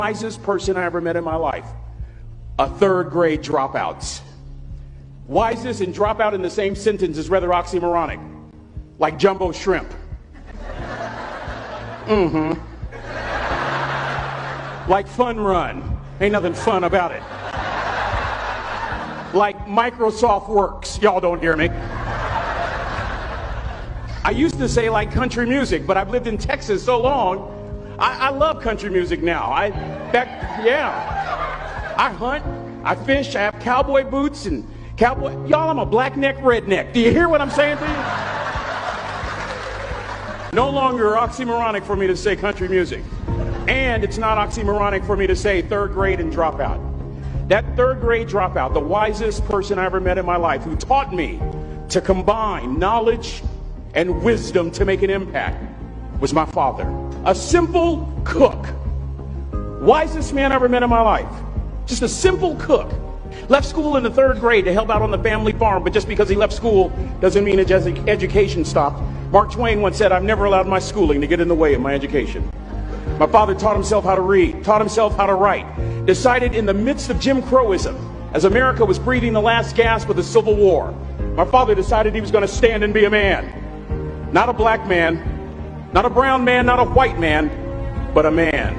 Wisest person I ever met in my life. A third grade dropout. Wisest and dropout in the same sentence is rather oxymoronic. Like jumbo shrimp. Like fun run. Ain't nothing fun about it. Like Microsoft Works. Y'all don't hear me. I used to say like country music, but I've lived in Texas so long, I love country music now. I hunt, I fish, I have cowboy boots and cowboy. Y'all, I'm a black neck redneck. Do you hear what I'm saying to you? No longer oxymoronic for me to say country music. And it's not oxymoronic for me to say third grade and dropout. That third grade dropout, the wisest person I ever met in my life, who taught me to combine knowledge and wisdom to make an impact, was my father. A simple cook. Wisest man I ever met in my life. Just a simple cook. Left school in the third grade to help out on the family farm, but just because he left school doesn't mean his education stopped. Mark Twain once said, "I've never allowed my schooling to get in the way of my education." My father taught himself how to read, taught himself how to write, decided in the midst of Jim Crowism, as America was breathing the last gasp of the Civil War, my father decided he was going to stand and be a man. Not a black man, not a brown man, not a white man, but a man.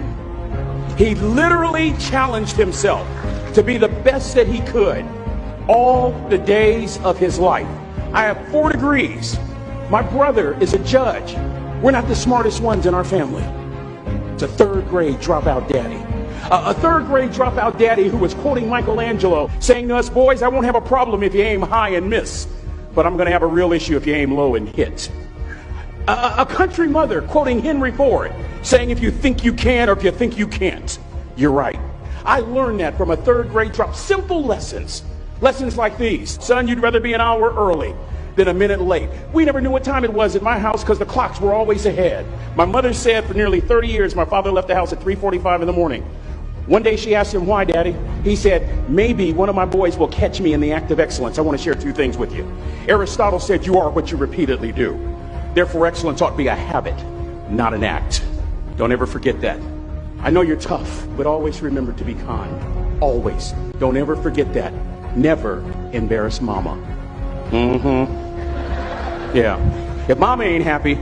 He literally challenged himself to be the best that he could all the days of his life. I have 4 degrees. My brother is a judge. We're not the smartest ones in our family. It's a third grade dropout daddy. A third grade dropout daddy who was quoting Michelangelo, saying to us, "Boys, I won't have a problem if you aim high and miss, but I'm going to have a real issue if you aim low and hit." A country mother quoting Henry Ford, saying, "If you think you can or if you think you can't, you're right." I learned that from a third grade drop. Simple lessons. Lessons like these. Son, you'd rather be an hour early than a minute late. We never knew what time it was at my house because the clocks were always ahead. My mother said for nearly 30 years my father left the house at 3:45 in the morning. One day she asked him, "Why, Daddy?" He said, "Maybe one of my boys will catch me in the act of excellence. I want to share 2 things with you. Aristotle said you are what you repeatedly do. Therefore, excellence ought to be a habit, not an act." Don't ever forget that. I know you're tough, but always remember to be kind. Always. Don't ever forget that. Never embarrass mama. Yeah. If mama ain't happy,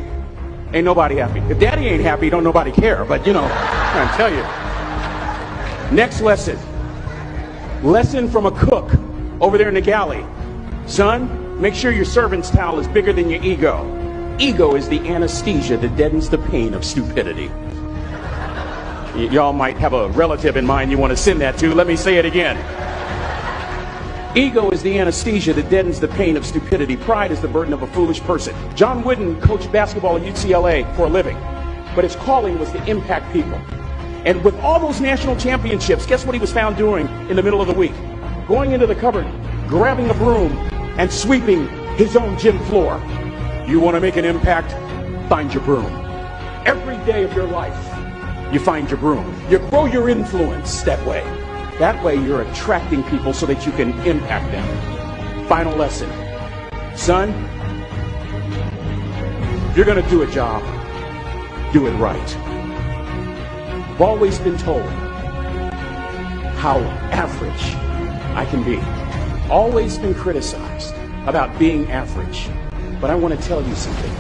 ain't nobody happy. If daddy ain't happy, don't nobody care. But you know, I'm trying to tell you. Next lesson. Lesson from a cook over there in the galley. Son, make sure your servant's towel is bigger than your ego. Ego is the anesthesia that deadens the pain of stupidity. Y'all might have a relative in mind you want to send that to. Let me say it again. Ego is the anesthesia that deadens the pain of stupidity. Pride is the burden of a foolish person. John Wooden coached basketball at UCLA for a living, but his calling was to impact people. And with all those national championships, guess what he was found doing in the middle of the week? Going into the cupboard, grabbing a broom, and sweeping his own gym floor. You want to make an impact? Find your broom. Every day of your life, you find your broom. You grow your influence that way. That way you're attracting people so that you can impact them. Final lesson. Son, if you're going to do a job, do it right. I've always been told how average I can be. Always been criticized about being average. But I want to tell you something.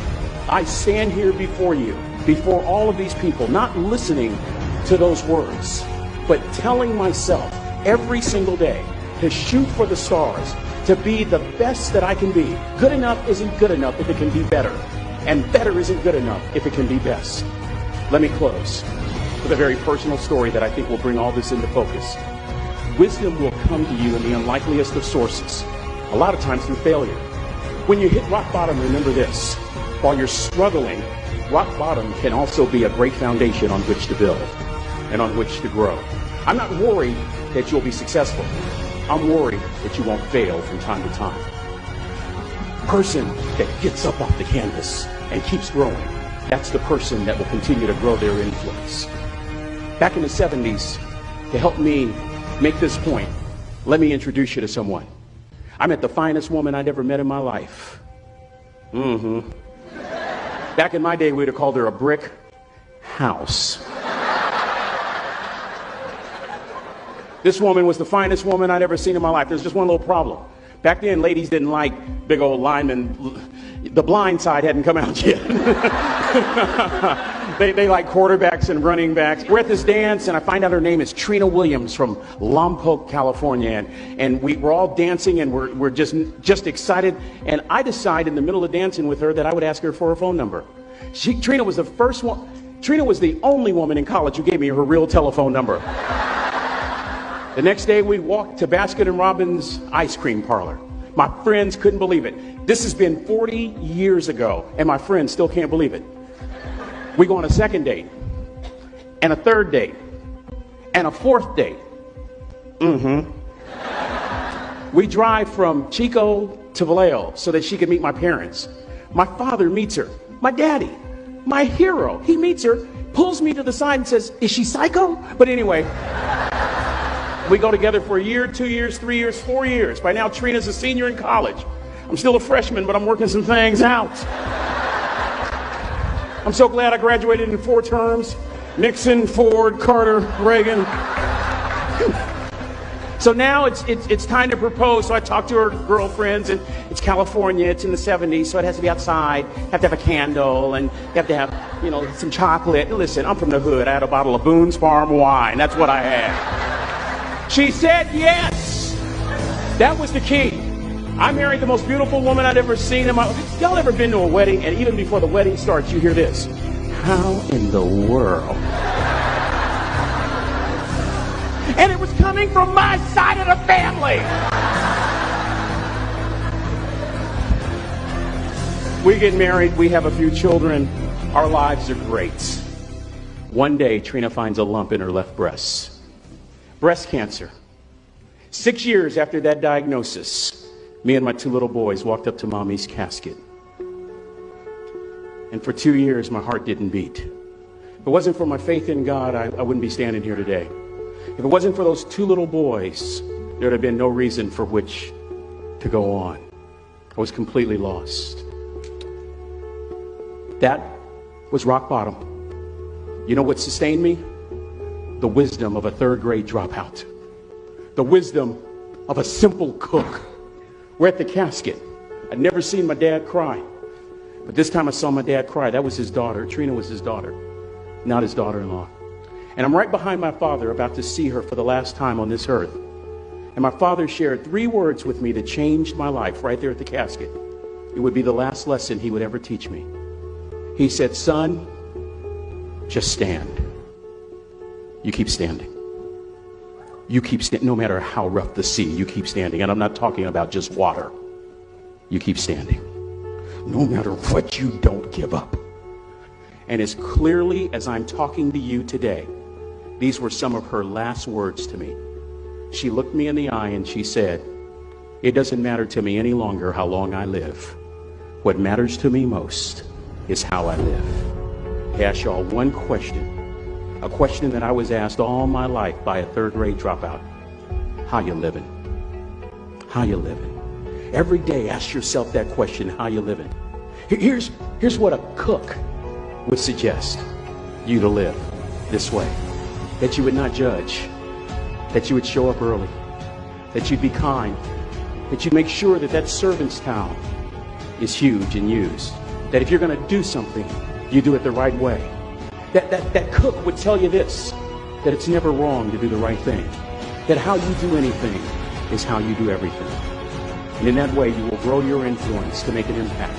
I stand here before you, before all of these people, not listening to those words, but telling myself every single day to shoot for the stars, to be the best that I can be. Good enough isn't good enough if it can be better, and better isn't good enough if it can be best. Let me close with a very personal story that I think will bring all this into focus. Wisdom will come to you in the unlikeliest of sources, a lot of times through failure. When you hit rock bottom, remember this. While you're struggling, rock bottom can also be a great foundation on which to build and on which to grow. I'm not worried that you'll be successful. I'm worried that you won't fail from time to time. Person that gets up off the canvas and keeps growing, that's the person that will continue to grow their influence. Back in the 70s, to help me make this point, let me introduce you to someone. I met the finest woman I'd ever met in my life. Back in my day, we'd have called her a brick house. This woman was the finest woman I'd ever seen in my life. There's just one little problem. Back then, ladies didn't like big old linemen. The Blind Side hadn't come out yet. They like quarterbacks and running backs. We're at this dance, and I find out her name is Trina Williams from Lompoc, California. And we're all dancing, and we're just excited. And I decide in the middle of dancing with her that I would ask her for her phone number. Trina was the first one. Trina was the only woman in college who gave me her real telephone number. The next day, we walked to Baskin & Robbins ice cream parlor. My friends couldn't believe it. This has been 40 years ago, and my friends still can't believe it. We go on a second date, and a third date, and a fourth date. We drive from Chico to Vallejo so that she could meet my parents. My father meets her. My daddy, my hero, he meets her, pulls me to the side and says, "Is she psycho?" But anyway, we go together for a year, 2 years, 3 years, 4 years. By now, Trina's a senior in college. I'm still a freshman, but I'm working some things out. I'm so glad I graduated in 4 terms. Nixon, Ford, Carter, Reagan. So now it's time to propose. So I talk to her girlfriends, and it's California. It's in the 70s, so it has to be outside. Have to have a candle, and you have to have, some chocolate. And listen, I'm from the hood. I had a bottle of Boone's Farm wine. That's what I had. She said yes. That was the key. I married the most beautiful woman I'd ever seen in my life. Y'all ever been to a wedding, and even before the wedding starts, you hear this? How in the world? And it was coming from my side of the family. We get married, we have a few children, our lives are great. One day, Trina finds a lump in her left breast. Breast cancer. 6 years after that diagnosis, me and my 2 little boys walked up to Mommy's casket. And for 2 years, my heart didn't beat. If it wasn't for my faith in God, I wouldn't be standing here today. If it wasn't for those 2 little boys, there would have been no reason for which to go on. I was completely lost. That was rock bottom. You know what sustained me? The wisdom of a 3rd grade dropout. The wisdom of a simple cook. We're at the casket. I'd never seen my dad cry. But this time I saw my dad cry. That was his daughter. Trina was his daughter, not his daughter-in-law. And I'm right behind my father, about to see her for the last time on this earth. And my father shared 3 words with me that changed my life right there at the casket. It would be the last lesson he would ever teach me. He said, "Son, just stand. You keep standing. You keep standing, no matter how rough the sea, you keep standing." And I'm not talking about just water. You keep standing. No matter what, you don't give up. And as clearly as I'm talking to you today, these were some of her last words to me. She looked me in the eye and she said, "It doesn't matter to me any longer how long I live. What matters to me most is how I live." I ask y'all one question, a question that I was asked all my life by a 3rd grade dropout. How you living? How you living? Every day ask yourself that question, how you living? Here's what a cook would suggest you to live this way. That you would not judge, that you would show up early, that you'd be kind, that you'd make sure that that servant's towel is huge and used, that if you're going to do something, you do it the right way. That cook would tell you this, that it's never wrong to do the right thing, that how you do anything is how you do everything. And in that way, you will grow your influence to make an impact.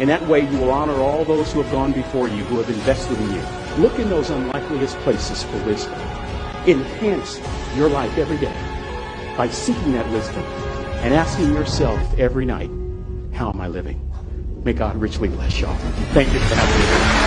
In that way, you will honor all those who have gone before you, who have invested in you. Look in those unlikeliest places for wisdom. Enhance your life every day by seeking that wisdom and asking yourself every night, how am I living? May God richly bless y'all. Thank you for having me.